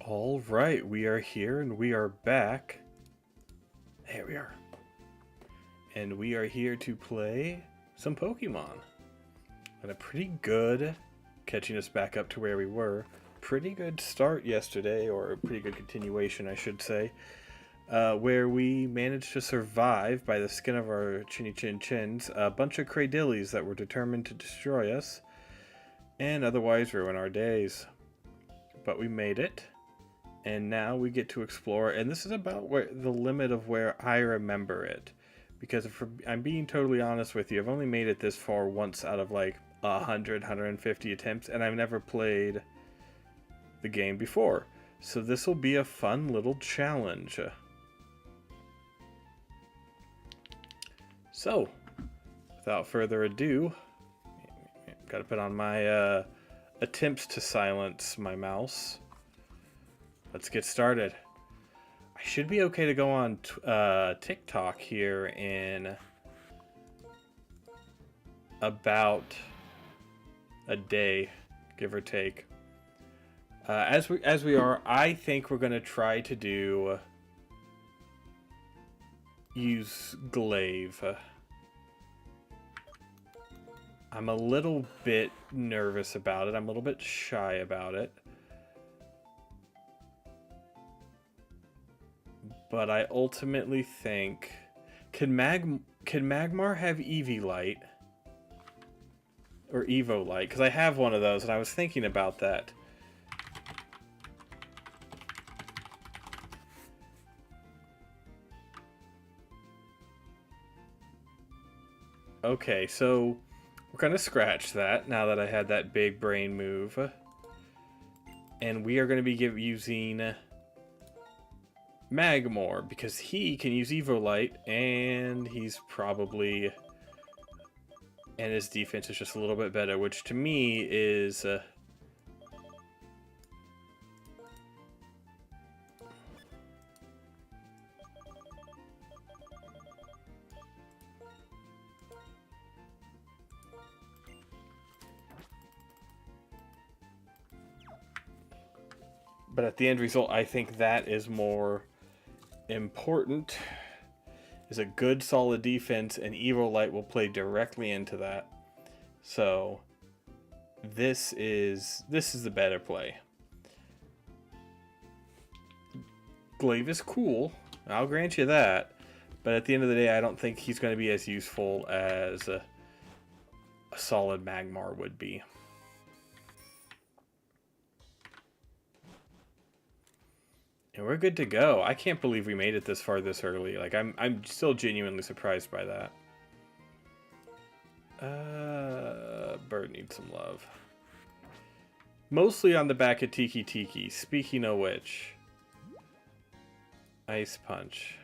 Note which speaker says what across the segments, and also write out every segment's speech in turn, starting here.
Speaker 1: All right, we are here and we are back. Here we are. And we are here to play some Pokemon. And a pretty good, catching us back up to where we were, pretty good start yesterday, or a pretty good continuation, I should say, where we managed to survive by the skin of our chinny chin chins a bunch of Cradillies that were determined to destroy us and otherwise ruin our days. But we made it. And now we get to explore, and this is about where the limit of where I remember it. Because if I'm being totally honest with you, I've only made it this far once out of like 100, 150 attempts, and I've never played the game before. So this will be a fun little challenge. So, without further ado, gotta put on my attempts to silence my mouse. Let's get started. I should be okay to go on TikTok here in about a day, give or take. As we are, I think we're gonna try to use Glaive. I'm a little bit nervous about it. I'm a little bit shy about it. But I ultimately think, can Magmar have Eevee Light? Or Evo Light? Because I have one of those, and I was thinking about that. Okay, so we're going to scratch that now that I had that big brain move. And we are going to be using Magmar, because he can use Evo Light, and he's probably, and his defense is just a little bit better, which to me is but at the end result, I think that is more important, is a good solid defense, and Evo Light will play directly into that. So this is the better play. Glaive is cool, I'll grant you that, but at the end of the day, I don't think he's going to be as useful as a solid Magmar would be. And we're good to go. I can't believe we made it this far this early. Like, I'm still genuinely surprised by that. Bird needs some love. Mostly on the back of Tiki Tiki. Speaking of which, Ice Punch.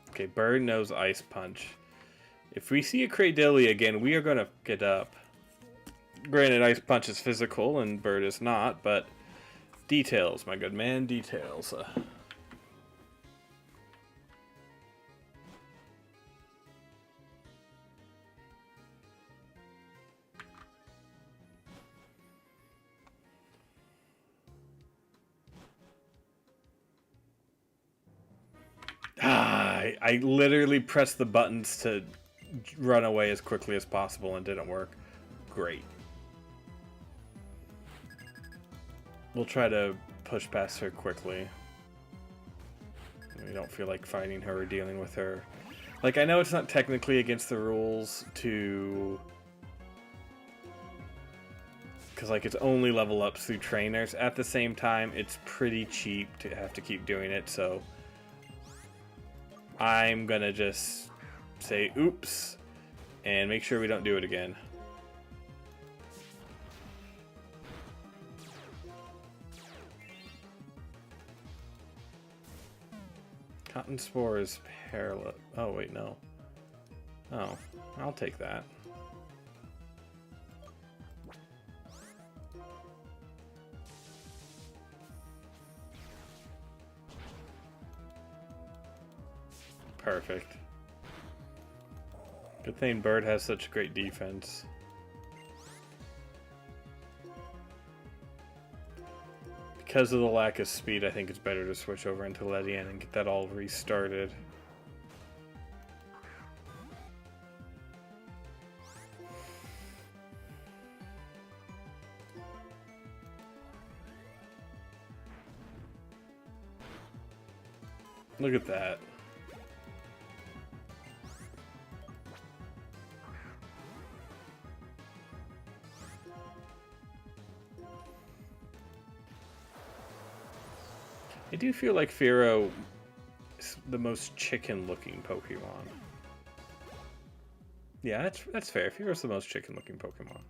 Speaker 1: Okay, Bird knows Ice Punch. If we see a Cradilly again, we are going to get up. Granted, Ice Punch is physical and Bird is not, but details, my good man, details. I literally pressed the buttons to run away as quickly as possible and didn't work. Great. We'll try to push past her quickly. We don't feel like fighting her or dealing with her. Like, I know it's not technically against the rules to... because, like, it's only level ups through trainers. At the same time, it's pretty cheap to have to keep doing it, so... I'm gonna just say oops and make sure we don't do it again. Cotton Spore is perilous. Oh, wait, no. Oh, I'll take that. Perfect. Good thing Bird has such great defense. because of the lack of speed, I think it's better to switch over into Ledian and get that all restarted. Look at that. I do feel like Fearow is the most chicken-looking Pokemon. Yeah, that's fair. Fearow's the most chicken-looking Pokemon.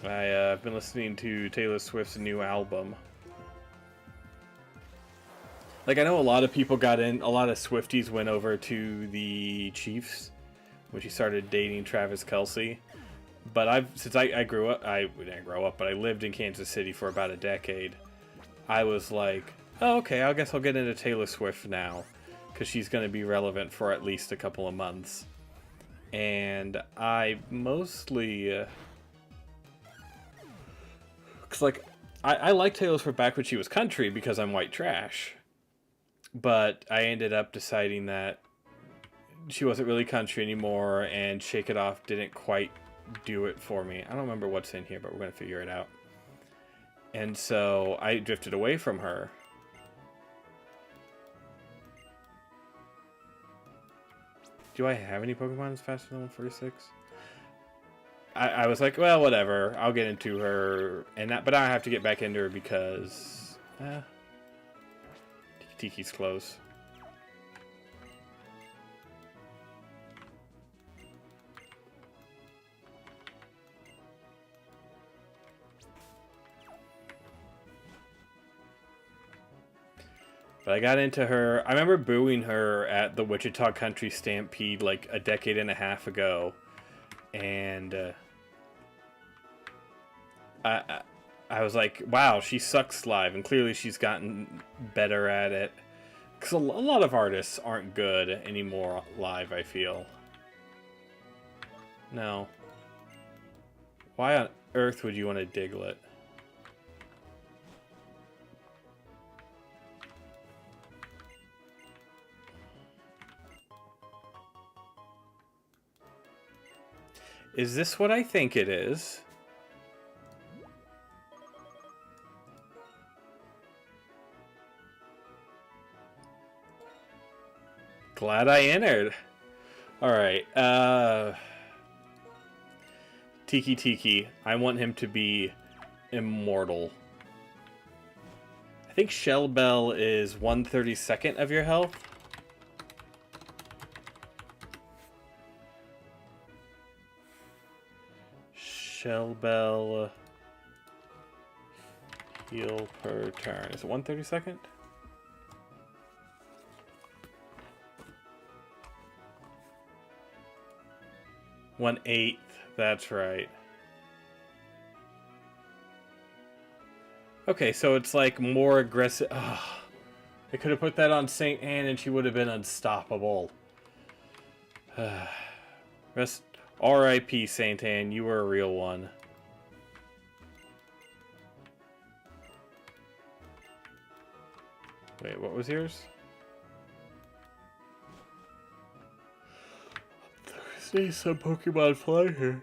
Speaker 1: I've been listening to Taylor Swift's new album. Like, I know a lot of people got in, a lot of Swifties went over to the Chiefs when she started dating Travis Kelce. But since I grew up, I didn't grow up, but I lived in Kansas City for about a decade. I was like, oh, okay, I guess I'll get into Taylor Swift now, because she's going to be relevant for at least a couple of months. And I mostly, cause like, I liked Taylor Swift back when she was country because I'm white trash. But I ended up deciding that she wasn't really country anymore, and Shake It Off didn't quite do it for me. I don't remember what's in here, but we're going to figure it out. And so I drifted away from her. Do I have any Pokemon that's faster than 146? I was like, well, whatever. I'll get into her, but I have to get back into her because Tiki's close. But I got into her. I remember booing her at the Wichita Country Stampede like a decade and a half ago. And I was like, wow, she sucks live. And clearly she's gotten better at it. Because a lot of artists aren't good anymore live, I feel. No. Why on earth would you want to Diglett? Is this what I think it is? Glad I entered. Alright, Tiki. I want him to be immortal. I think Shell Bell is 1/32 of your health. Shell Bell heal per turn. Is it 1/32? One-eighth. That's right. Okay, so it's like more aggressive. Oh, I could have put that on Saint Anne and she would have been unstoppable. Rest. R.I.P. Saint Anne, you were a real one. Wait, what was yours? There's some Pokemon fly here.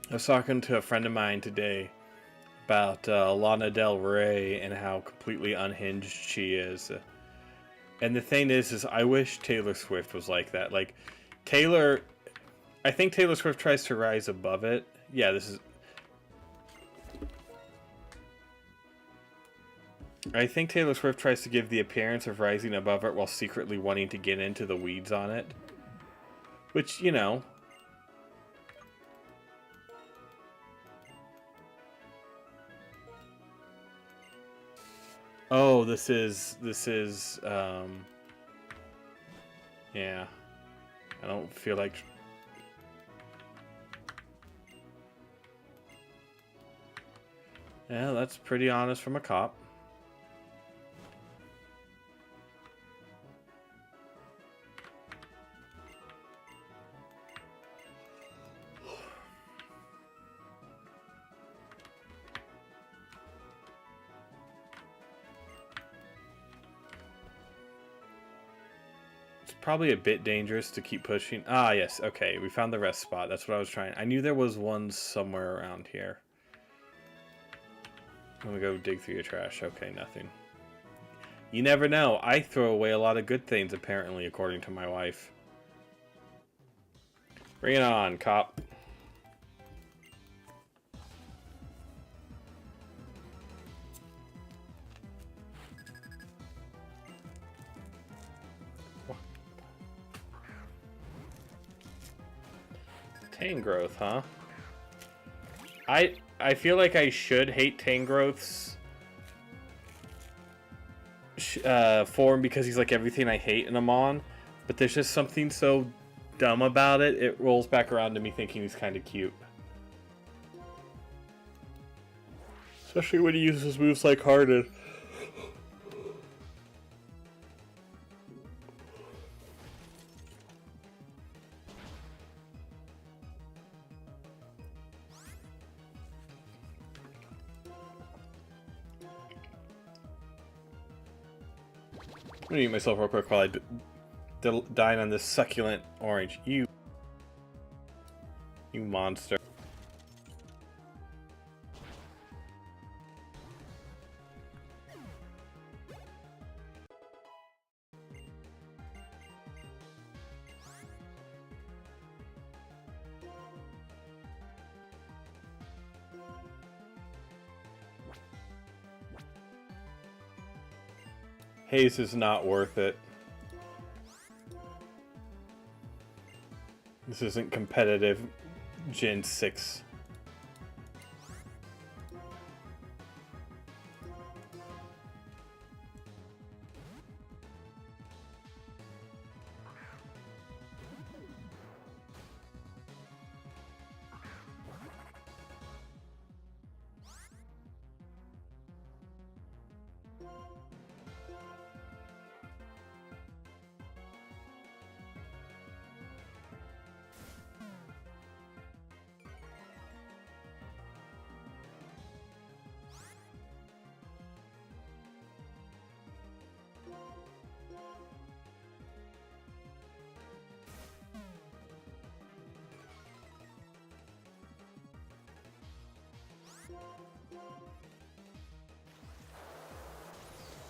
Speaker 1: I was talking to a friend of mine today about Lana Del Rey and how completely unhinged she is. And the thing is I wish Taylor Swift was like that. Like, I think Taylor Swift tries to rise above it. Yeah, I think Taylor Swift tries to give the appearance of rising above it while secretly wanting to get into the weeds on it. Which, you know. Oh, this is, yeah. I don't feel like... Yeah, that's pretty honest from a cop. It's probably a bit dangerous to keep pushing. Ah, yes. Okay, we found the rest spot. That's what I was trying. I knew there was one somewhere around here. I'm gonna go dig through your trash. Okay, nothing. You never know. I throw away a lot of good things, apparently, according to my wife. Bring it on, cop. Tang growth, huh? I feel like I should hate Tang growth's form because he's like everything I hate in Amon, but there's just something so dumb about it. It rolls back around to me thinking he's kind of cute, especially when he uses moves like Harden. I'm gonna eat myself real quick while I dine on this succulent orange. You monster. Haze is not worth it. This isn't competitive Gen 6.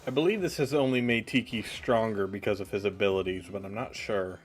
Speaker 1: I believe this has only made Tiki stronger because of his abilities, but I'm not sure.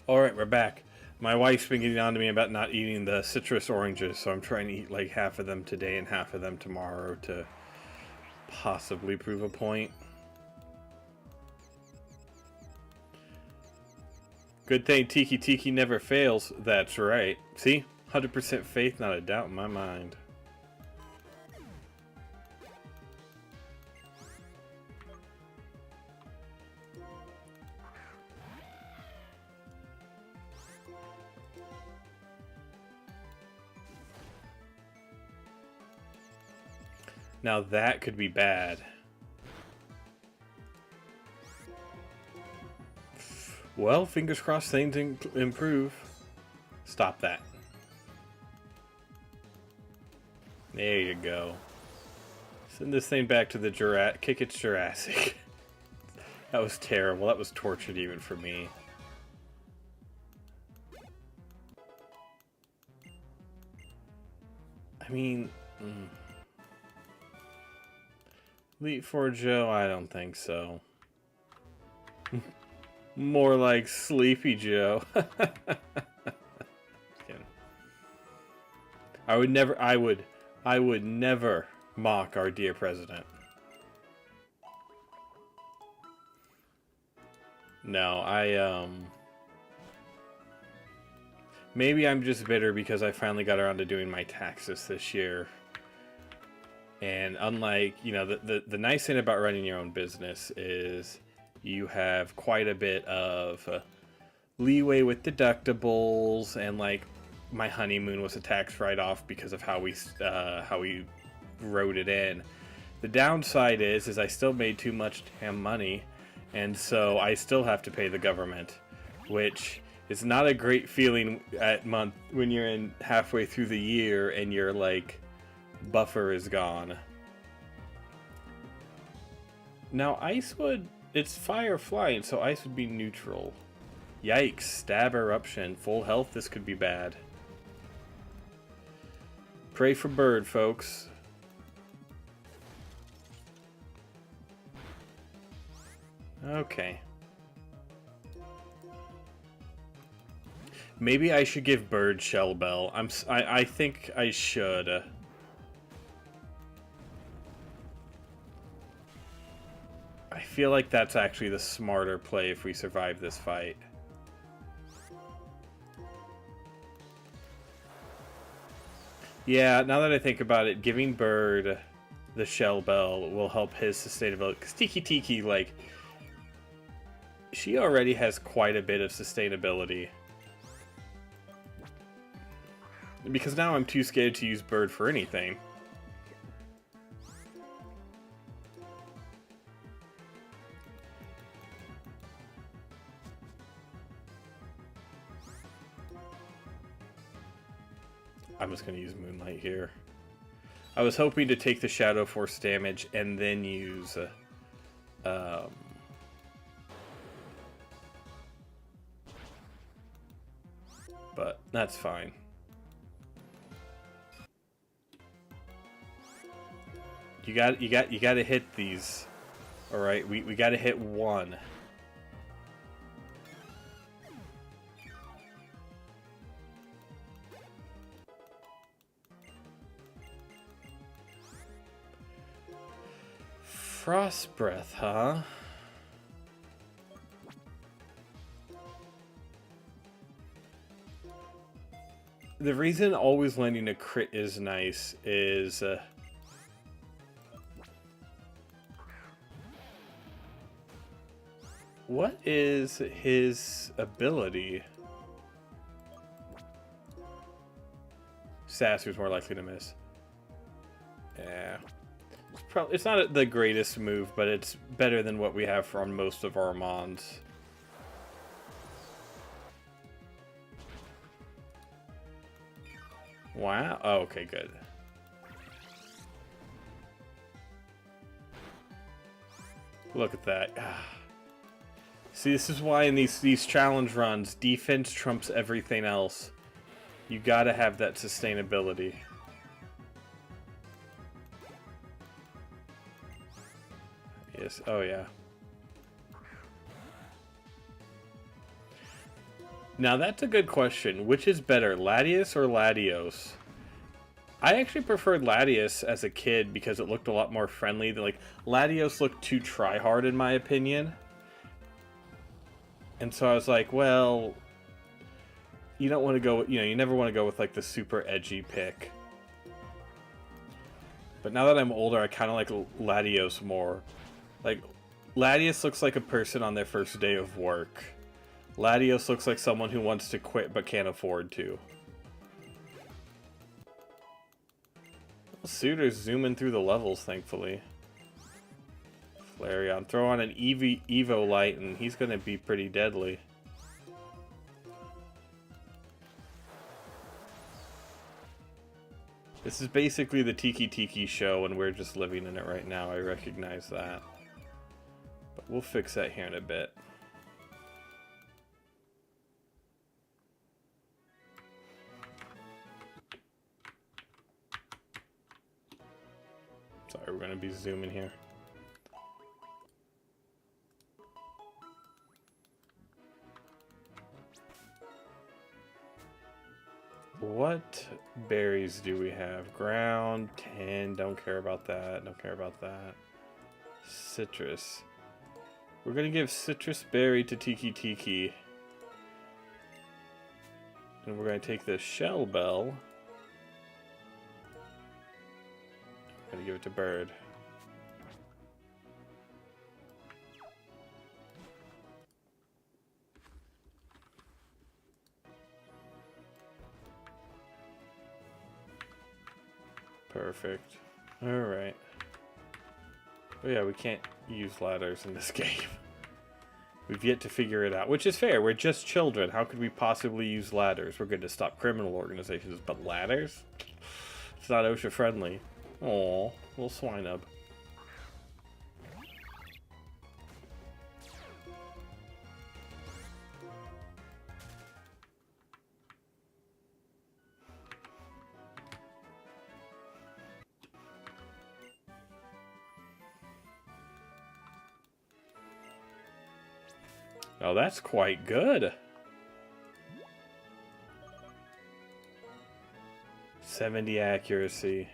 Speaker 1: Alright, we're back. My wife's been getting on to me about not eating the citrus oranges, so I'm trying to eat like half of them today and half of them tomorrow to possibly prove a point. Good thing Tiki never fails. That's right. See? 100% faith, not a doubt in my mind. Now that could be bad. Well, fingers crossed things improve. Stop that. There you go. Send this thing back to the kick its Jurassic. That was terrible. That was tortured even for me. I mean... Elite Four Joe? I don't think so. More like Sleepy Joe. I would never mock our dear president. No, maybe I'm just bitter because I finally got around to doing my taxes this year. And unlike, you know, the nice thing about running your own business is you have quite a bit of leeway with deductibles, and like my honeymoon was a tax write-off because of how we wrote it in. The downside is I still made too much damn money, and so I still have to pay the government, which is not a great feeling when you're in halfway through the year and your like buffer is gone. Now it's fire flying, so ice would be neutral. Yikes, stab eruption, full health, this could be bad. Pray for bird, folks. Okay. Maybe I should give bird shell bell. I think I should. I feel like that's actually the smarter play if we survive this fight. Yeah, now that I think about it, giving Bird the shell bell will help his sustainability. Because Tiki, like, she already has quite a bit of sustainability. Because now I'm too scared to use Bird for anything. I'm just going to use Moonlight here. I was hoping to take the Shadow Force damage and then use... but that's fine. You got to hit these. All right, we got to hit one. Frost Breath, huh? The reason always landing a crit is nice is... what is his ability? Sassu's more likely to miss. Yeah. It's not the greatest move, but it's better than what we have from most of our Mons. Wow. Oh, okay, good. Look at that. See, this is why in these challenge runs, defense trumps everything else. You gotta have that sustainability. Yes. Oh, yeah. Now, that's a good question. Which is better, Latios or Latios? I actually preferred Latios as a kid because it looked a lot more friendly. Like, Latios looked too try-hard, in my opinion. And so I was like, well, you don't want to go, you know, you never want to go with, like, the super edgy pick. But now that I'm older, I kind of like Latios more. Like, Latios looks like a person on their first day of work. Latios looks like someone who wants to quit but can't afford to. Suitor's zooming through the levels, thankfully. Flareon. Throw on an Evo light and he's going to be pretty deadly. This is basically the Tiki Tiki show, and we're just living in it right now. I recognize that. But we'll fix that here in a bit. Sorry, we're going to be zooming here. What berries do we have? Ground, 10, don't care about that, don't care about that. Citrus. We're gonna give citrus berry to Tiki Tiki. And we're gonna take the shell bell. Gonna give it to Bird. Perfect. Alright. Oh yeah, we can't use ladders in this game. We've yet to figure it out, which is fair. We're just children. How could we possibly use ladders? We're good to stop criminal organizations, but ladders? It's not OSHA friendly. Aw, little swine-ub. Oh, that's quite good. 70 accuracy.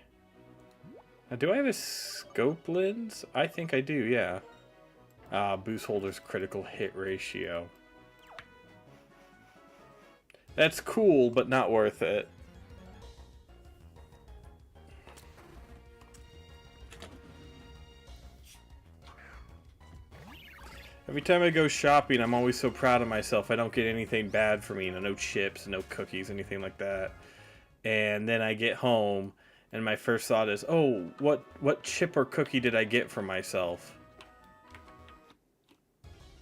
Speaker 1: Now, do I have a scope lens? I think I do, yeah. Boost holder's critical hit ratio. That's cool, but not worth it. Every time I go shopping, I'm always so proud of myself. I don't get anything bad for me. No chips, no cookies, anything like that. And then I get home, and my first thought is, oh, what chip or cookie did I get for myself?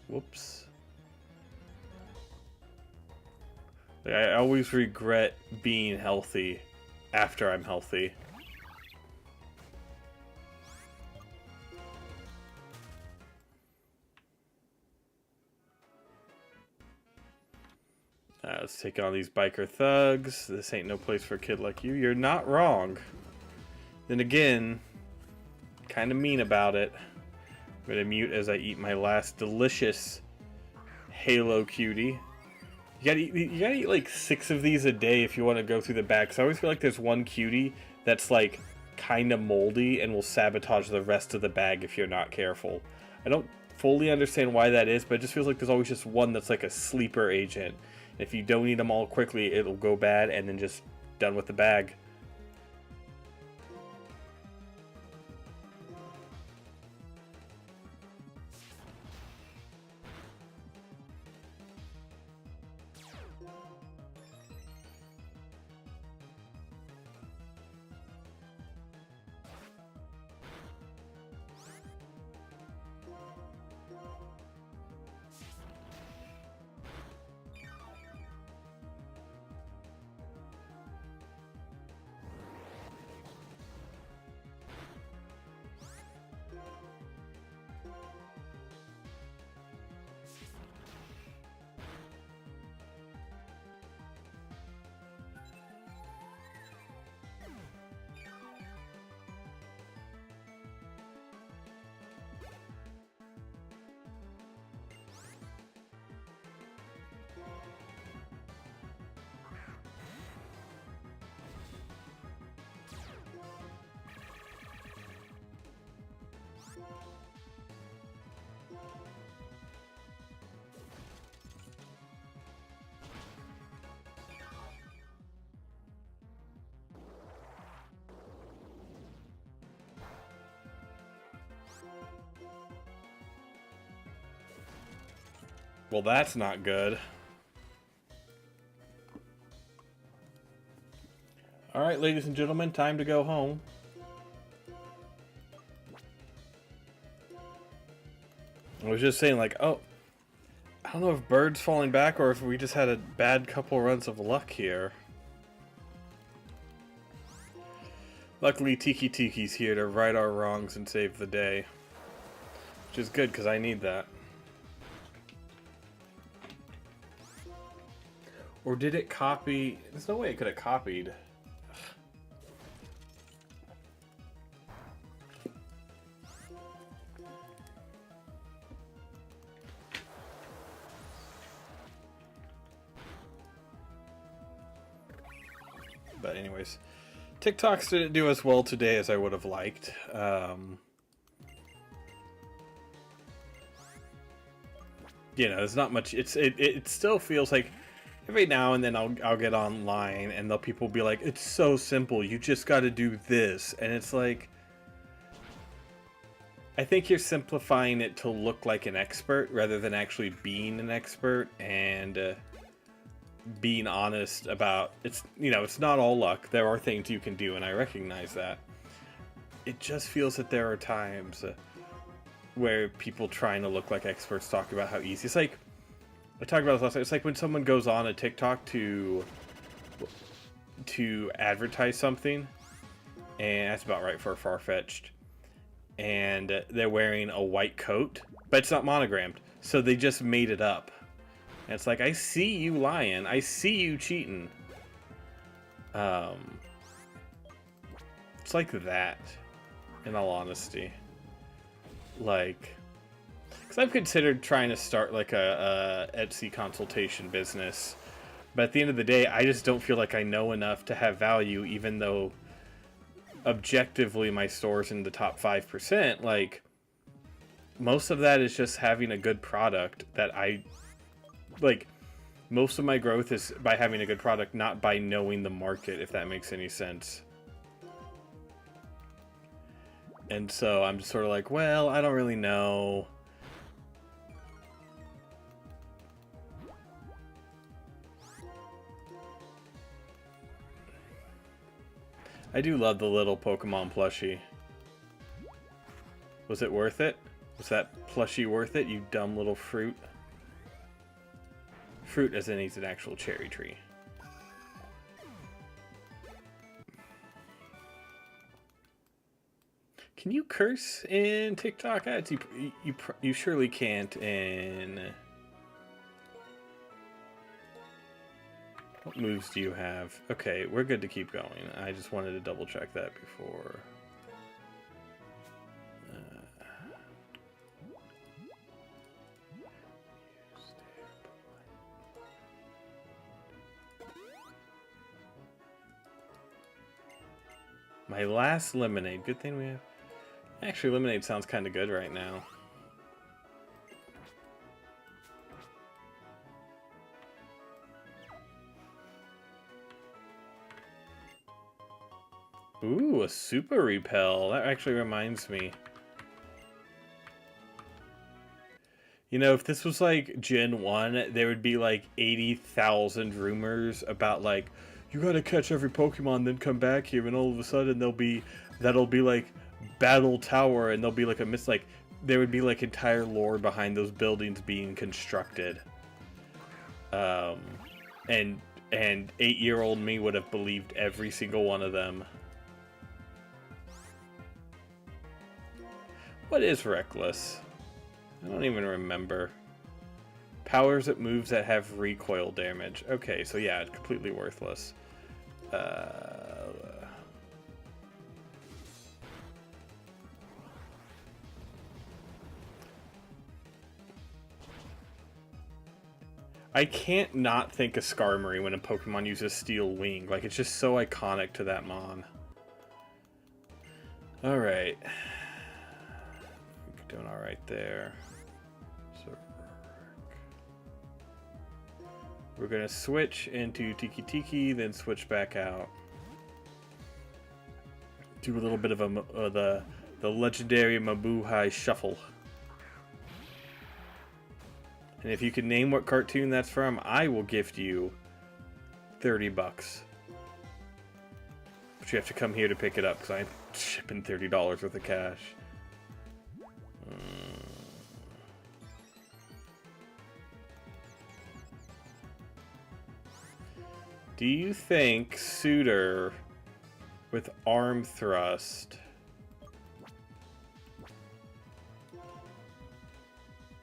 Speaker 1: Whoops. I always regret being healthy after I'm healthy. Let's take on these biker thugs. This ain't no place for a kid like you. You're not wrong. Then again, kind of mean about it. I'm going to mute as I eat my last delicious Halo cutie. You gotta eat like 6 of these a day if you want to go through the bag. Because I always feel like there's one cutie that's like kind of moldy and will sabotage the rest of the bag if you're not careful. I don't fully understand why that is, but it just feels like there's always just one that's like a sleeper agent. If you don't eat them all quickly, it'll go bad and then just done with the bag. Well, that's not good. Alright, ladies and gentlemen, time to go home. I was just saying, like, oh, I don't know if Bird's falling back or if we just had a bad couple runs of luck here. Luckily, Tiki Tiki's here to right our wrongs and save the day. Which is good, because I need that. Or did it copy? There's no way it could have copied. But anyways, TikToks didn't do as well today as I would have liked. You know, there's not much. It still feels like every now and then I'll get online and people will be like, "It's so simple. You just got to do this," and it's like, I think you're simplifying it to look like an expert rather than actually being an expert and being honest about it's. You know, it's not all luck. There are things you can do, and I recognize that. It just feels that there are times where people trying to look like experts talk about how easy. It's like, I talked about this last night. It's like when someone goes on a TikTok to advertise something, and that's about right for a Farfetched, and they're wearing a white coat, but it's not monogrammed, so they just made it up. And it's like, I see you lying. I see you cheating. It's like that, in all honesty. Like, because I've considered trying to start like a Etsy consultation business, but at the end of the day, I just don't feel like I know enough to have value, even though objectively my store's in the top 5%. Like, most of that is just having a good product that I like. Most of my growth is by having a good product, not by knowing the market, if that makes any sense. And so I'm just sort of like, well, I don't really know. I do love the little Pokemon plushie. Was it worth it? Was that plushie worth it, you dumb little fruit? Fruit as in he's an actual cherry tree. Can you curse in TikTok ads? You surely can't in... What moves do you have? Okay, we're good to keep going. I just wanted to double check that before. My last lemonade. Good thing we have... Actually, lemonade sounds kind of good right now. Ooh, a super repel. That actually reminds me. You know, if this was like Gen 1, there would be like 80,000 rumors about like, you gotta catch every Pokemon, then come back here, and all of a sudden that'll be like Battle Tower, and there'll be like a there would be like entire lore behind those buildings being constructed. And 8-year-old me would have believed every single one of them. What is Reckless? I don't even remember. Powers at moves that have recoil damage. Okay, so yeah, it's completely worthless. I can't not think of Skarmory when a Pokemon uses Steel Wing. Like, it's just so iconic to that mon. Alright. Doing alright there. So we're gonna switch into Tiki Tiki, then switch back out. Do a little bit of the legendary Mabuhay Shuffle. And if you can name what cartoon that's from, I will gift you $30. But you have to come here to pick it up, because I'm shipping $30 worth of cash. Do you think Suitor with arm thrust.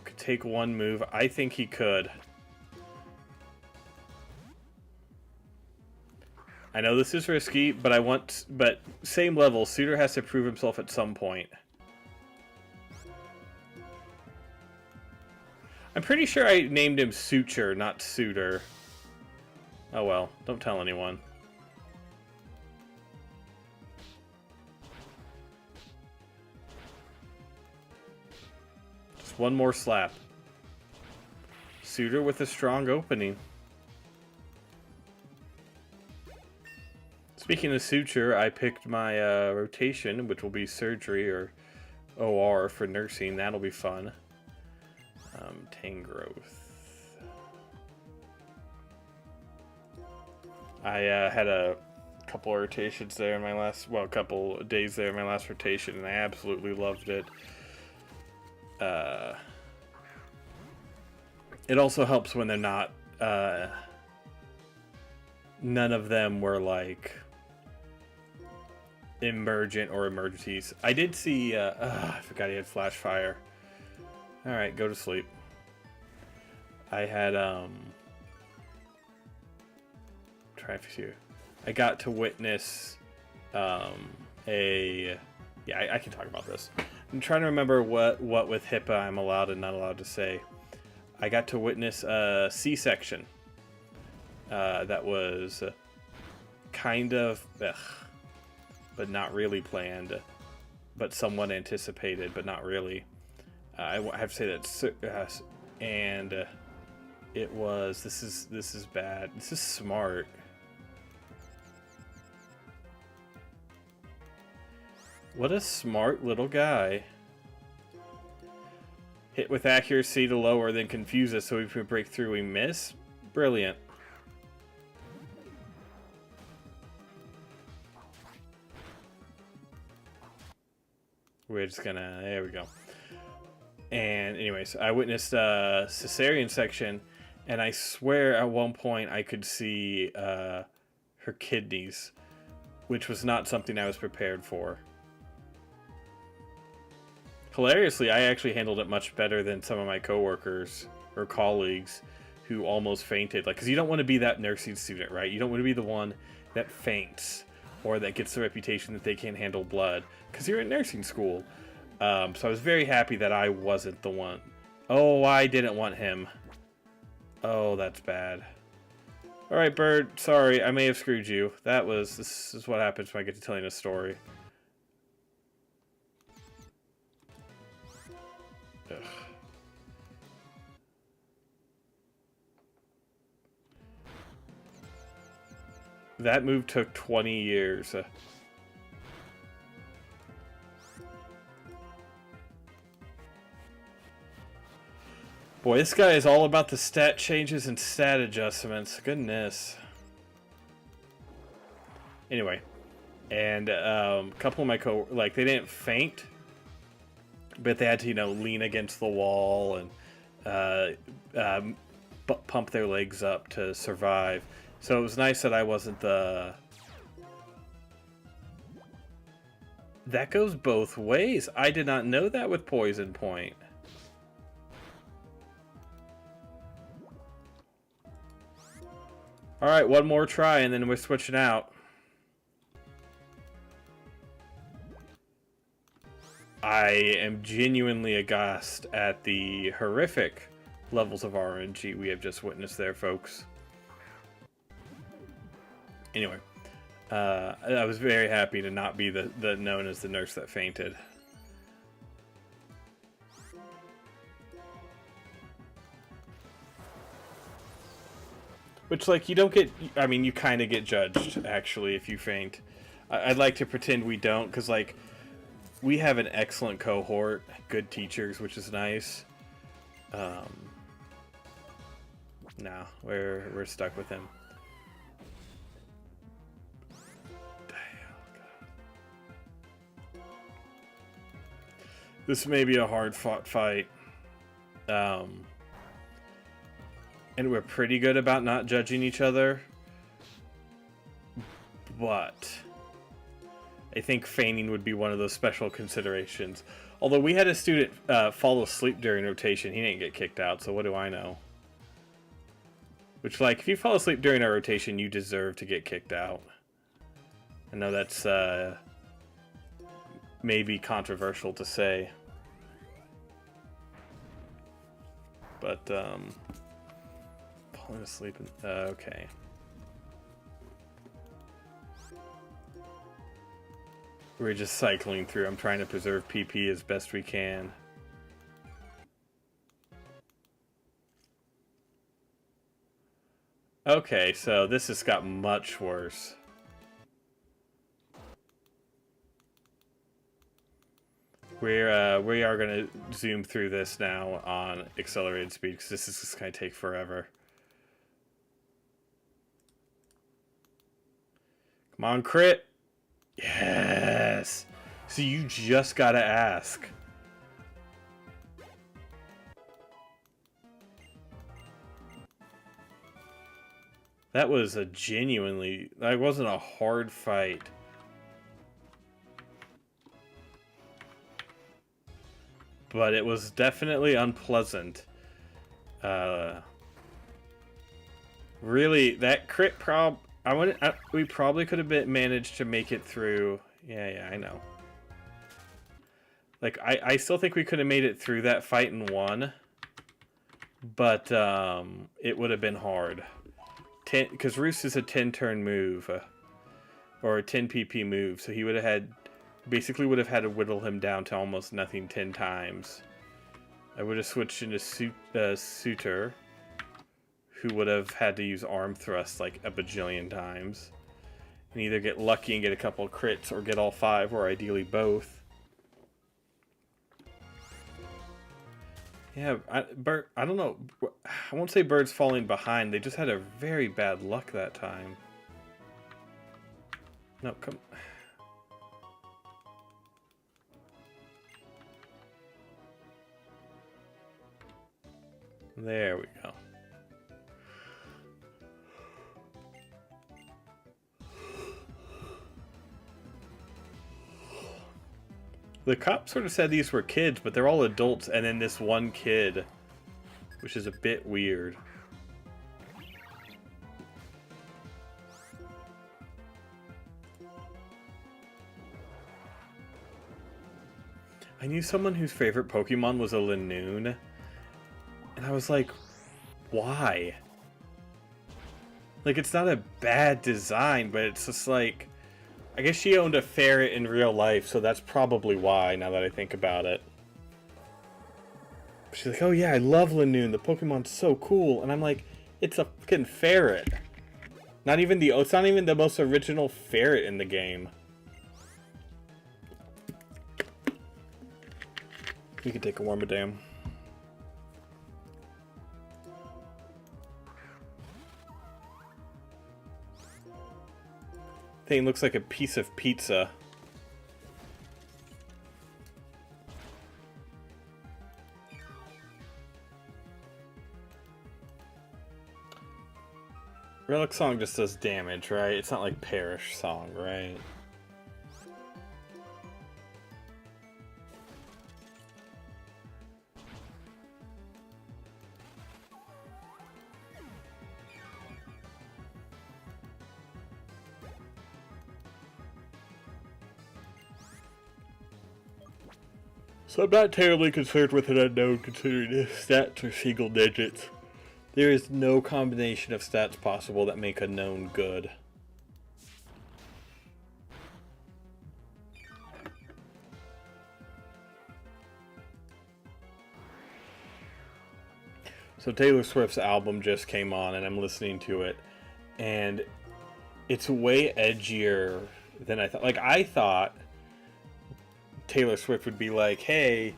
Speaker 1: Could take one move. I think he could. I know this is risky, but same level. Suitor has to prove himself at some point. I'm pretty sure I named him Suture, not Suitor. Oh well, don't tell anyone. Just one more slap. Suitor with a strong opening. Speaking of Suture, I picked my rotation, which will be surgery or OR for nursing. That'll be fun. Tang growth. I had a couple of rotations there in my last, well, a couple of days there in my last rotation, and I absolutely loved it. It also helps when they're not, none of them were like emergent or emergencies. I did see, I forgot he had flash fire. Alright, go to sleep. I had, I got to witness, yeah, I can talk about this. I'm trying to remember what with HIPAA I'm allowed and not allowed to say. I got to witness a C-section. That was kind of, but not really planned, but somewhat anticipated, but not really. I have to say that, and it was. This is bad. This is smart. What a smart little guy. Hit with accuracy to lower, then confuse us so we can break through. We miss. Brilliant. We're just gonna. There we go. And anyways, I witnessed a cesarean section, and I swear at one point I could see her kidneys, which was not something I was prepared for. Hilariously, I actually handled it much better than some of my coworkers or colleagues who almost fainted. Like, because you don't want to be that nursing student, right? You don't want to be the one that faints or that gets the reputation that they can't handle blood, because you're in nursing school. So I was very happy that I wasn't the one. Oh, I didn't want him. Oh, that's bad. Alright, Bird. Sorry, I may have screwed you. This is what happens when I get to telling a story. Ugh. That move took 20 years. Boy, this guy is all about the stat changes and stat adjustments. Goodness. Anyway, and a couple of my they didn't faint, but they had to, lean against the wall and pump their legs up to survive. So it was nice that I wasn't the... That goes both ways. I did not know that with Poison Point. Alright, one more try and then we're switching out. I am genuinely aghast at the horrific levels of RNG we have just witnessed there, folks. Anyway, I was very happy to not be the known as the nurse that fainted. Which, like, you don't get... I mean, you kind of get judged, actually, if you faint. I'd like to pretend we don't, because, like, we have an excellent cohort, good teachers, which is nice. No, we're stuck with him. This may be a hard-fought fight. And we're pretty good about not judging each other. But I think feigning would be one of those special considerations. Although we had a student fall asleep during rotation, he didn't get kicked out, so what do I know? Which, like, if you fall asleep during a rotation, you deserve to get kicked out. I know that's maybe controversial to say. But, falling asleep, okay. We're just cycling through. I'm trying to preserve PP as best we can. Okay, so this has got much worse. We are going to zoom through this now on accelerated speed, because this is just going to take forever. Come on, crit! Yes! So you just gotta ask. That was a genuinely... That wasn't a hard fight. But it was definitely unpleasant. Really, that crit we probably could have managed to make it through. Yeah, I know. Like, I still think we could have made it through that fight and won. But, it would have been hard. Because Roos is a 10-turn move. Or a 10 PP move. So he would have had... Basically would have had to whittle him down to almost nothing 10 times. I would have switched into Suitor, who would have had to use arm thrust like a bajillion times. And either get lucky and get a couple of crits, or get all 5, or ideally both. Yeah, I don't know. I won't say Bird's falling behind. They just had a very bad luck that time. No, come... There we go. The cop sort of said these were kids, but they're all adults, and then this one kid, which is a bit weird. I knew someone whose favorite Pokemon was a Linoone. And I was like, why? Like, it's not a bad design, but it's just like... I guess she owned a ferret in real life, so that's probably why, now that I think about it. She's like, oh yeah, I love Linoone, the Pokemon's so cool. And I'm like, it's a fucking ferret. It's not even the most original ferret in the game. We could take a warmer dam. Thing looks like a piece of pizza. Relic Song just does damage, right? It's not like Perish Song, right? So I'm not terribly concerned with an unknown considering his stats are single digits. There is no combination of stats possible that make a known good. So Taylor Swift's album just came on and I'm listening to it. And it's way edgier than I thought. Like, I thought Taylor Swift would be like, hey,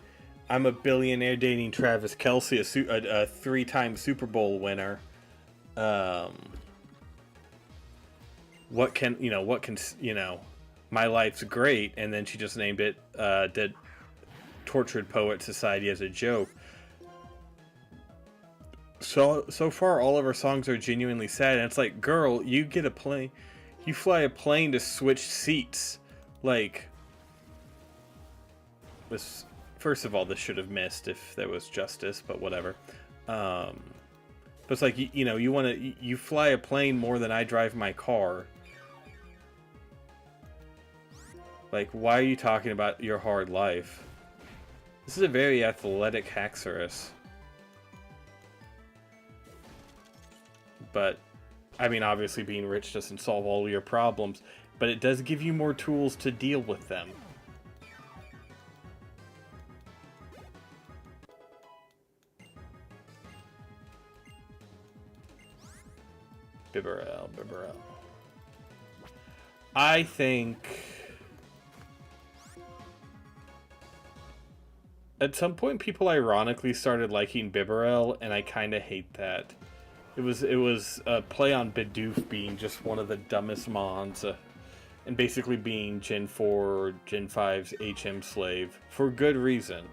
Speaker 1: I'm a billionaire dating Travis Kelce, a 3-time Super Bowl winner. My life's great. And then she just named it Dead Tortured Poet Society as a joke. So far, all of her songs are genuinely sad. And it's like, girl, you get a plane, you fly a plane to switch seats Like, this, first of all, this should have missed if there was justice, but whatever. But it's like, you know, you fly a plane more than I drive my car. Like, why are you talking about your hard life? This is a very athletic Haxorus. But, I mean, obviously being rich doesn't solve all your problems, but it does give you more tools to deal with them. Bibarel. I think at some point people ironically started liking Bibarel, and I kind of hate that. It was a play on Bidoof being just one of the dumbest mons, and basically being Gen 4 or Gen 5's HM slave for good reason.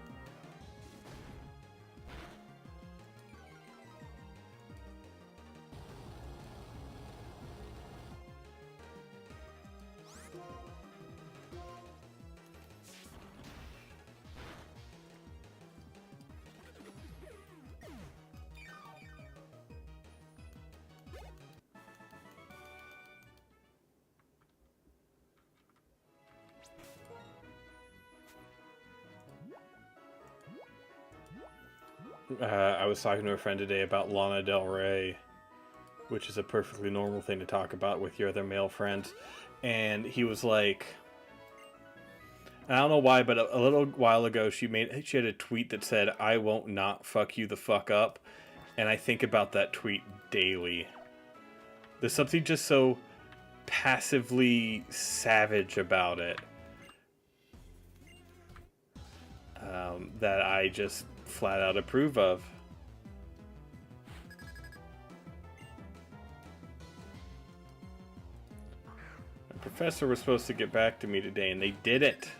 Speaker 1: I was talking to a friend today about Lana Del Rey, which is a perfectly normal thing to talk about with your other male friends, and he was like, I don't know why, but a little while ago she had a tweet that said, "I won't not fuck you the fuck up," and I think about that tweet daily. There's something just so passively savage about it that I just flat out approve of. The professor was supposed to get back to me today, and they didn't.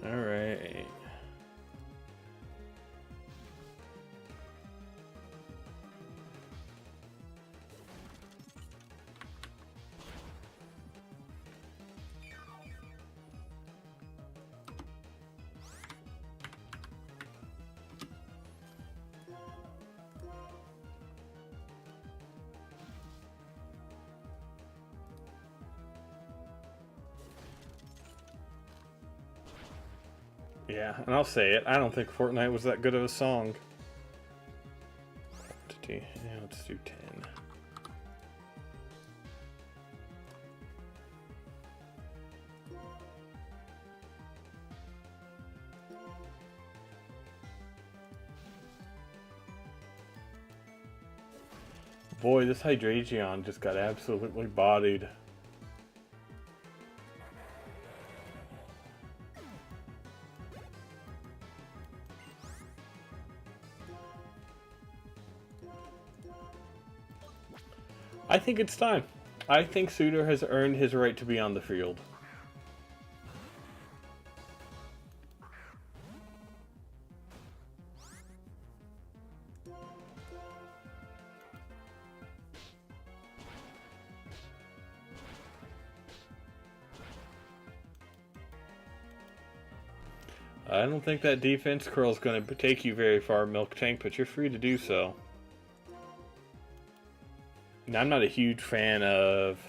Speaker 1: All right. Yeah, and I'll say it. I don't think Fortnite was that good of a song. Yeah, let's do 10. Boy, this Hydragion just got absolutely bodied. I think it's time. I think Suitor has earned his right to be on the field. I don't think that defense curl is going to take you very far, Milk Tank, but you're free to do so. Now, I'm not a huge fan of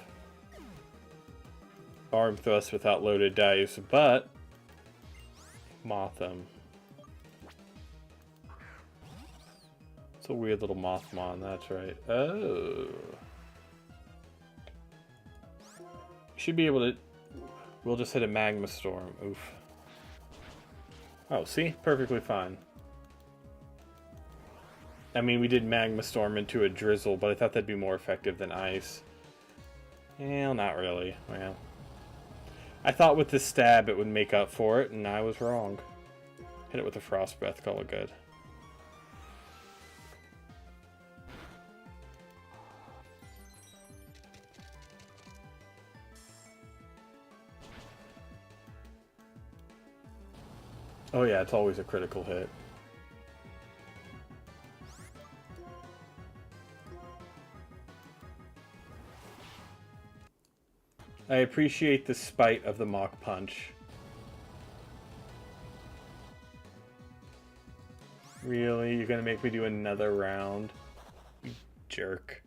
Speaker 1: arm thrust without loaded dice, but Motham. It's a weird little Mothmon, that's right. Oh. Should be able to... We'll just hit a Magma Storm. Oof. Oh, see? Perfectly fine. I mean, we did Magma Storm into a Drizzle, but I thought that'd be more effective than Ice. Well, not really. Well, I thought with the stab it would make up for it, and I was wrong. Hit it with a Frost Breath, call it good. Oh yeah, it's always a critical hit. I appreciate the spite of the Mach Punch. Really? You're gonna make me do another round? You jerk.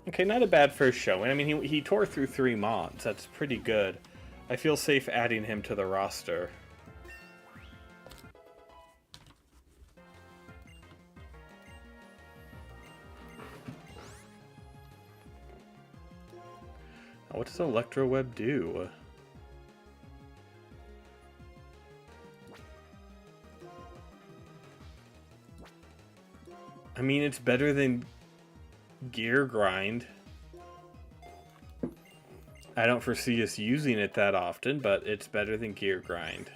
Speaker 1: Okay, not a bad first showing. I mean, he tore through 3 mods. That's pretty good. I feel safe adding him to the roster. What does Electro Web do? I mean, it's better than Gear Grind. I don't foresee us using it that often, but it's better than Gear Grind.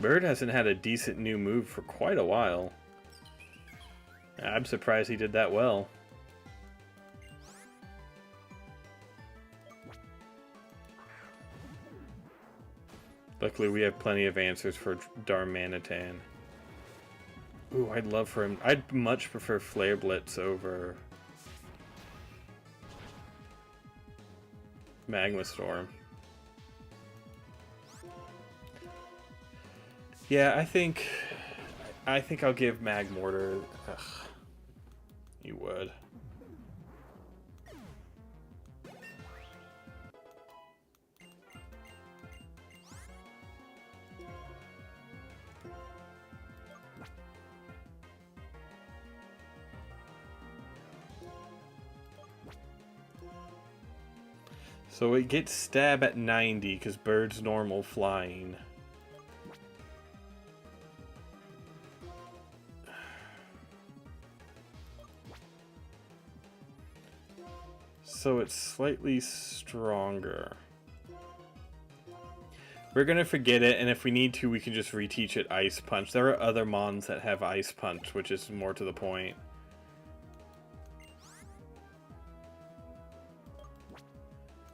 Speaker 1: Bird hasn't had a decent new move for quite a while. I'm surprised he did that well. Luckily, we have plenty of answers for Darmanitan. Ooh, I'd love for him. I'd much prefer Flare Blitz over Magma Storm. Yeah, I think I'll give Mag Mortar. Ugh, you would. So it gets stab at 90 because Bird's normal flying. So it's slightly stronger. We're gonna forget it, and if we need to, we can just reteach it Ice Punch. There are other mons that have Ice Punch, which is more to the point.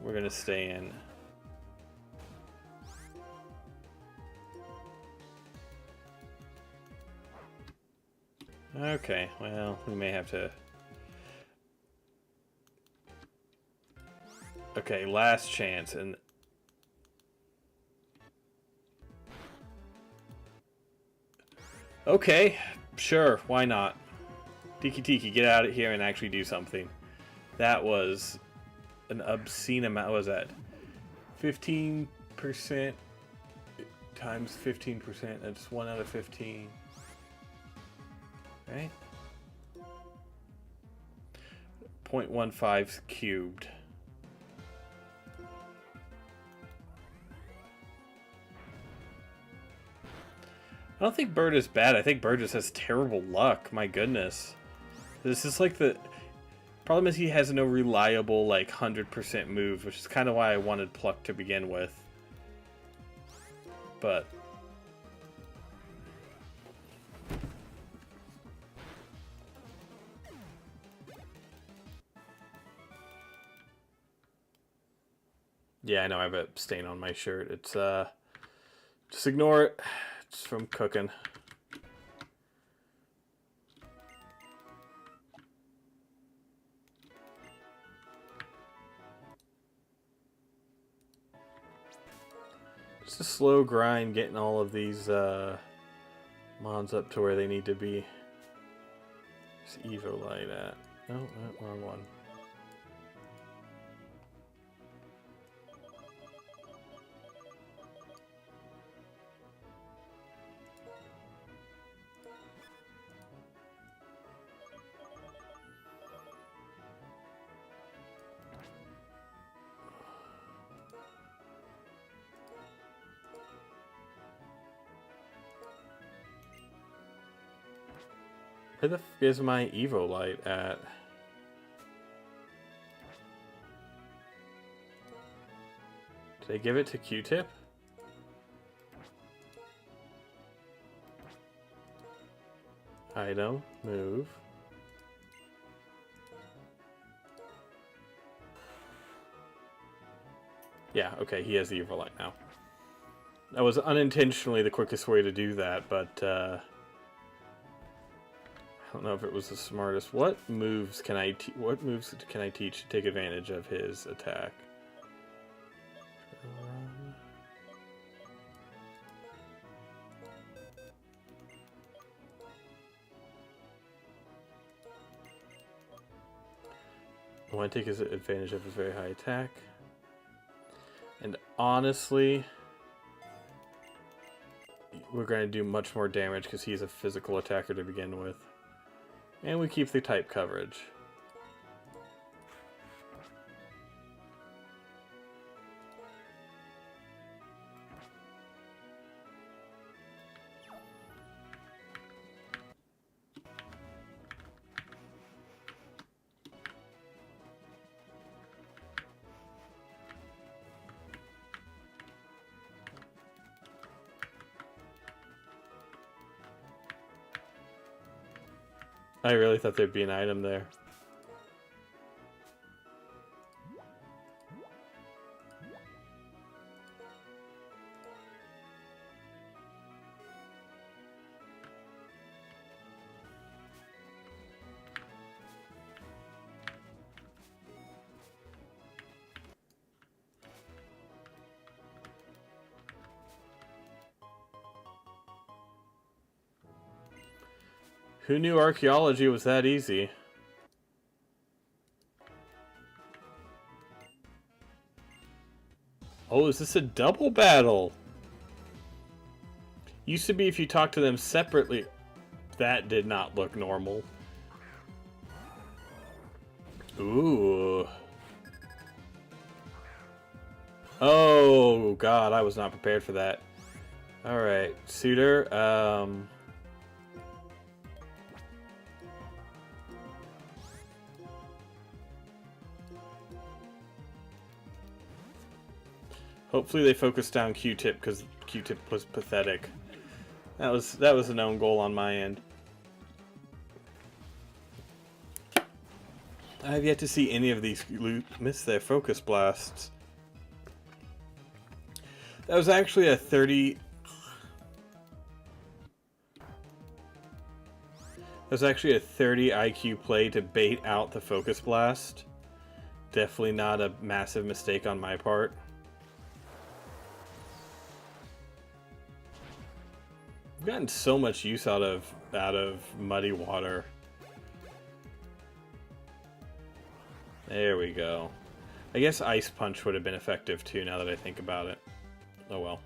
Speaker 1: We're gonna stay in. Okay, well, we may have to... Okay, last chance, and... Okay, sure, why not? Tiki Tiki, get out of here and actually do something. That was an obscene amount. What was that? 15% times 15%. That's 1 out of 15. Right? 0.15 cubed. I don't think Bird is bad. I think Bird just has terrible luck. My goodness. This is like the... Problem is he has no reliable, like, 100% moves, which is kind of why I wanted Pluck to begin with. But... Yeah, I know I have a stain on my shirt. It's, just ignore it. It's from cooking. It's a slow grind getting all of these mons up to where they need to be. Where's Evo Light at? No, wrong one. Where the f is my Evo Light at? Did I give it to Q-Tip? Item, move. Yeah, okay, he has the Everlight now. That was unintentionally the quickest way to do that, but I don't know if it was the smartest. What moves can I teach to take advantage of his attack? I want to take advantage of his very high attack. And honestly, we're going to do much more damage because he's a physical attacker to begin with. And we keep the type coverage. I really thought there'd be an item there. Who knew archaeology was that easy? Oh, is this a double battle? Used to be if you talk to them separately. That did not look normal. Ooh. Oh, God, I was not prepared for that. Alright, Suitor, hopefully they focused down Q-Tip because Q-Tip was pathetic. That was a known goal on my end. I have yet to see any of these miss their focus blasts. That was actually a 30. That was actually a 30 IQ play to bait out the focus blast. Definitely not a massive mistake on my part. I've gotten so much use out of muddy water. There we go. I guess Ice Punch would have been effective too, now that I think about it. Oh well.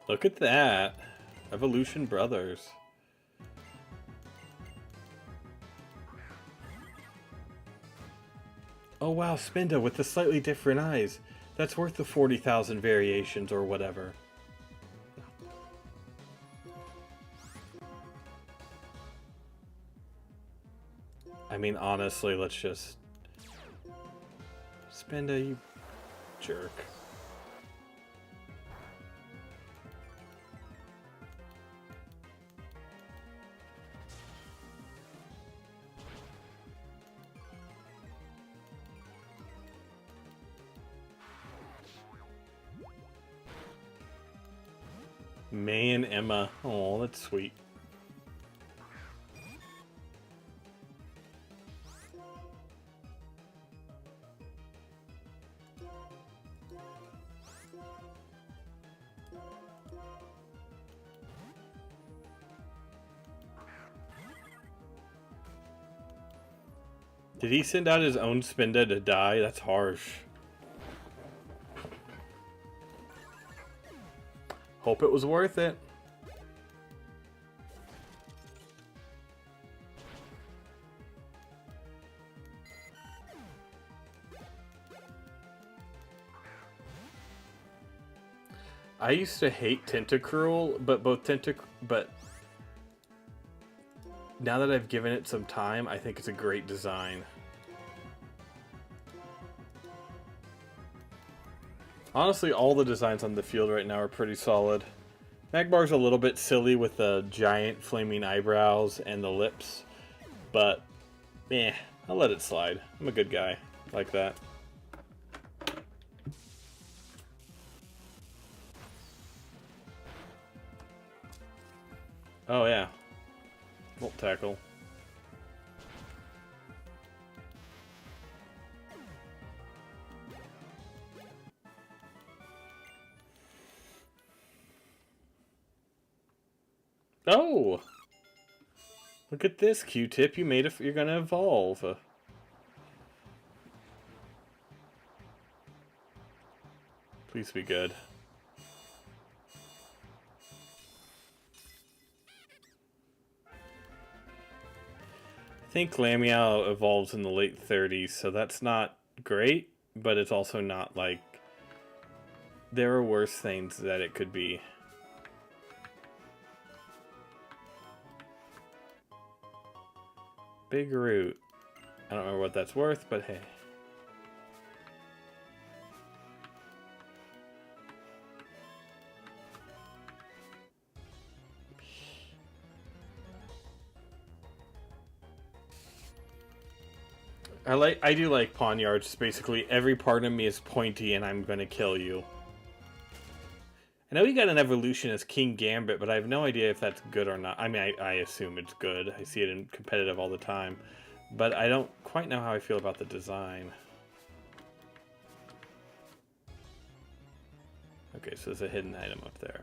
Speaker 1: Look at that. Evolution Brothers. Oh wow, Spinda with the slightly different eyes. That's worth the 40,000 variations or whatever. I mean, honestly, let's just... Spinda, you jerk. May and Emma. Oh, that's sweet. Did he send out his own Spinda to die? That's harsh. Hope it was worth it. I used to hate Tentacruel, but now that I've given it some time, I think it's a great design. Honestly, all the designs on the field right now are pretty solid. Magmar's a little bit silly with the giant flaming eyebrows and the lips, but I'll let it slide. I'm a good guy like that. Oh yeah, Volt Tackle. Oh! Look at this, Q-Tip. You made it. You're gonna evolve. Please be good. I think Lamiao evolves in the late 30s, so that's not great, but it's also not like... There are worse things that it could be. Big root. I don't remember what that's worth, but hey. I do like Pawnyards. Basically, every part of me is pointy and I'm gonna kill you. I know he got an evolution as King Gambit, but I have no idea if that's good or not. I mean, I assume it's good. I see it in competitive all the time. But I don't quite know how I feel about the design. Okay, so there's a hidden item up there.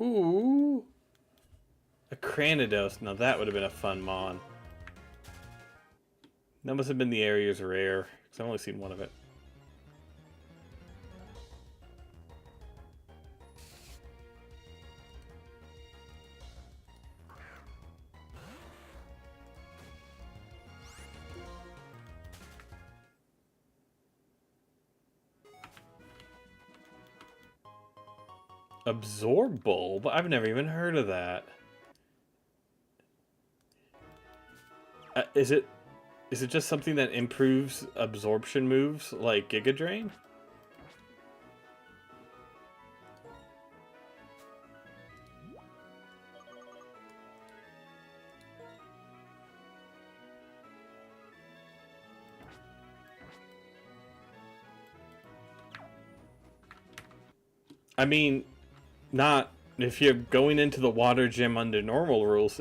Speaker 1: Ooh! A Cranidos. Now that would have been a fun mon. That must have been the area's rare, because I've only seen one of it. Absorb Bulb? I've never even heard of that. Is it just something that improves absorption moves like Giga Drain? I mean, not if you're going into the water gym under normal rules.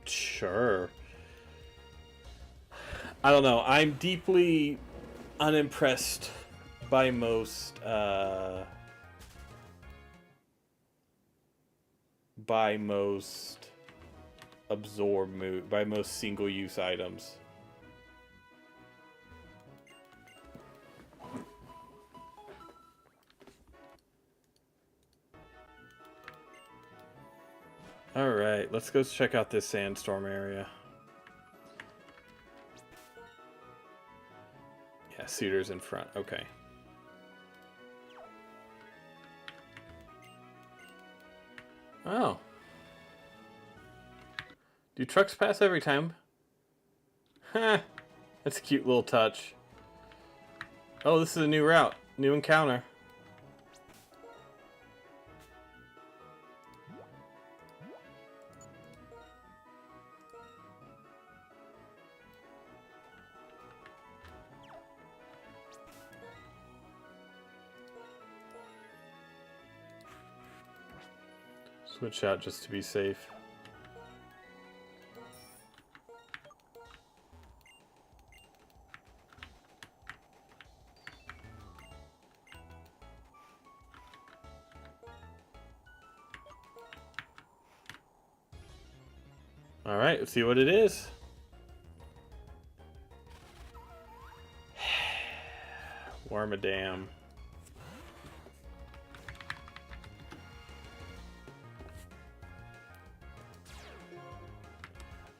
Speaker 1: Sure. I don't know. I'm deeply unimpressed by most absorb move, by most single-use items. Alright, let's go check out this sandstorm area. Yeah, Suitor's in front. Okay. Oh. Do trucks pass every time? Huh. That's a cute little touch. Oh, this is a new route. New encounter. Switch out just to be safe. Alright, let's see what it is. Wormadam.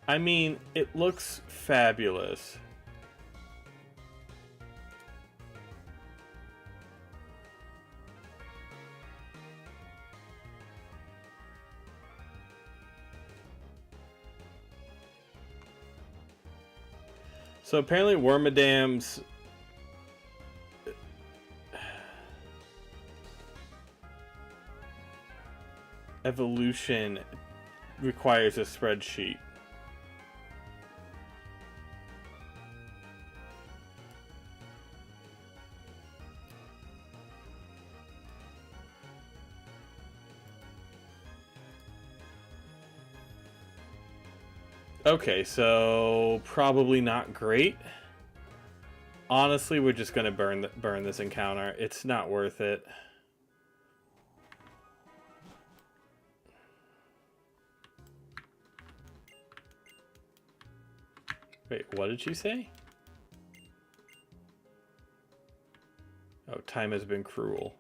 Speaker 1: I mean, it looks fabulous. So apparently Wormadam's evolution requires a spreadsheet. Okay, so probably not great. Honestly, we're just gonna burn this encounter. It's not worth it. Wait, what did she say? Oh, time has been cruel.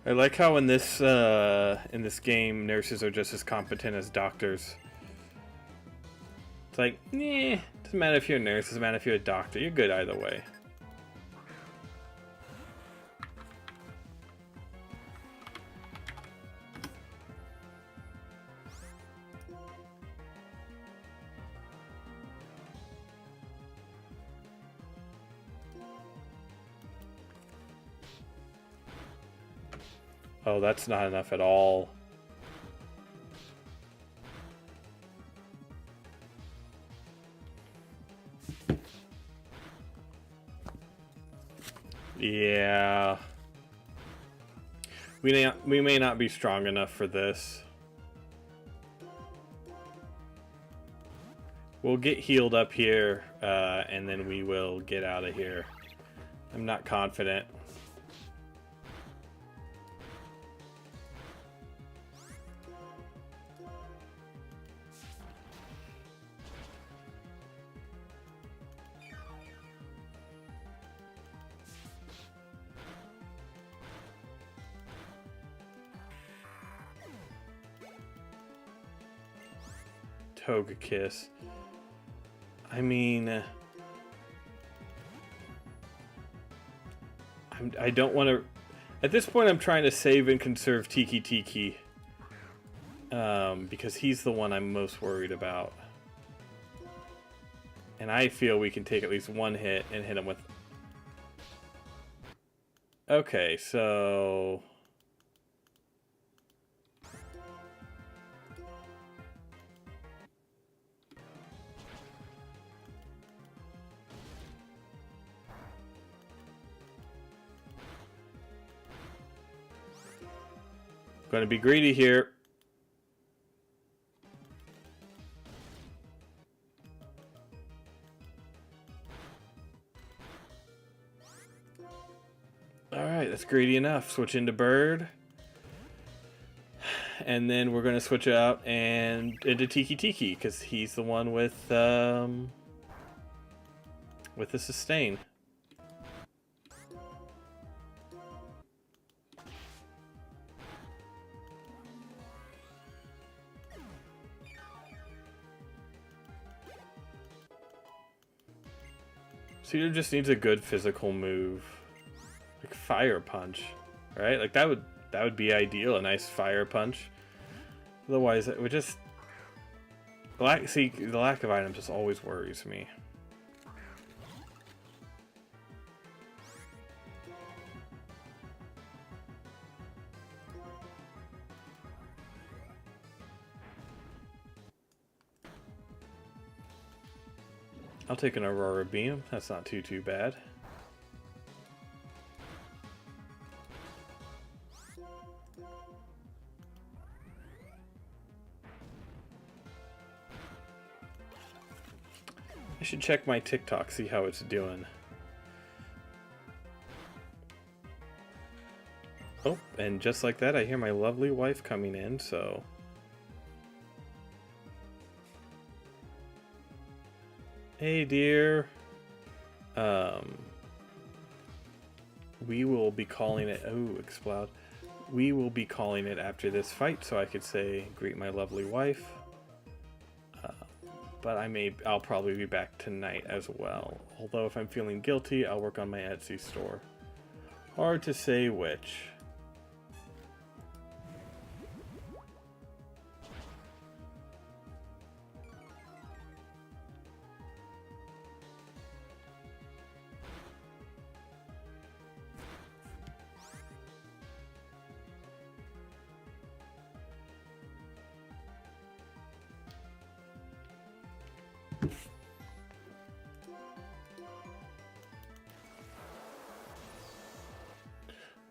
Speaker 1: I like how in this game, nurses are just as competent as doctors. It's like, doesn't matter if you're a nurse, doesn't matter if you're a doctor, you're good either way. Oh, that's not enough at all. Yeah. We may not be strong enough for this. We'll get healed up here, and then we will get out of here. I'm not confident. Toga Kiss. I mean, I don't want to. At this point, I'm trying to save and conserve Tiki Tiki, because he's the one I'm most worried about, and I feel we can take at least one hit and hit him with. Okay, so. Going to be greedy here. Alright, that's greedy enough. Switch into bird. And then we're going to switch out and into Tiki Tiki, because he's the one with the sustain. Cedar just needs a good physical move, like fire punch, right? Like that would be ideal, a nice fire punch. Otherwise, it would just the lack of items just always worries me. I'll take an Aurora Beam. That's not too bad. I should check my TikTok, see how it's doing. Oh, and just like that, I hear my lovely wife coming in, so... Hey, dear. We will be calling it... Oh, explode. We will be calling it after this fight, so I could say, greet my lovely wife. But I'll probably be back tonight as well. Although if I'm feeling guilty, I'll work on my Etsy store. Hard to say which.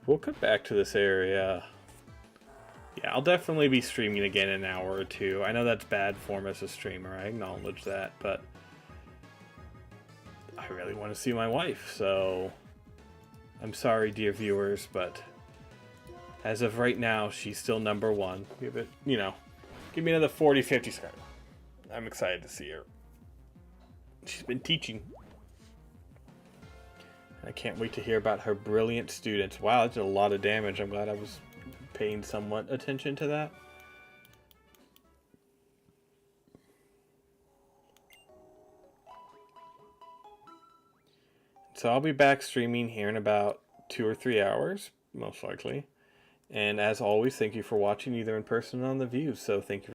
Speaker 1: We'll come back to this area. Yeah, I'll definitely be streaming again in an hour or two. I know that's bad form as a streamer, I acknowledge that, but I really want to see my wife, so I'm sorry, dear viewers, but as of right now, she's still number one. Give it, you know, give me another 40, 50 seconds. I'm excited to see her. She's been teaching. I can't wait to hear about her brilliant students. Wow, that did a lot of damage. I'm glad I was paying somewhat attention to that. So I'll be back streaming here in about 2 or 3 hours, most likely. And as always, thank you for watching either in person or on the views. So thank you.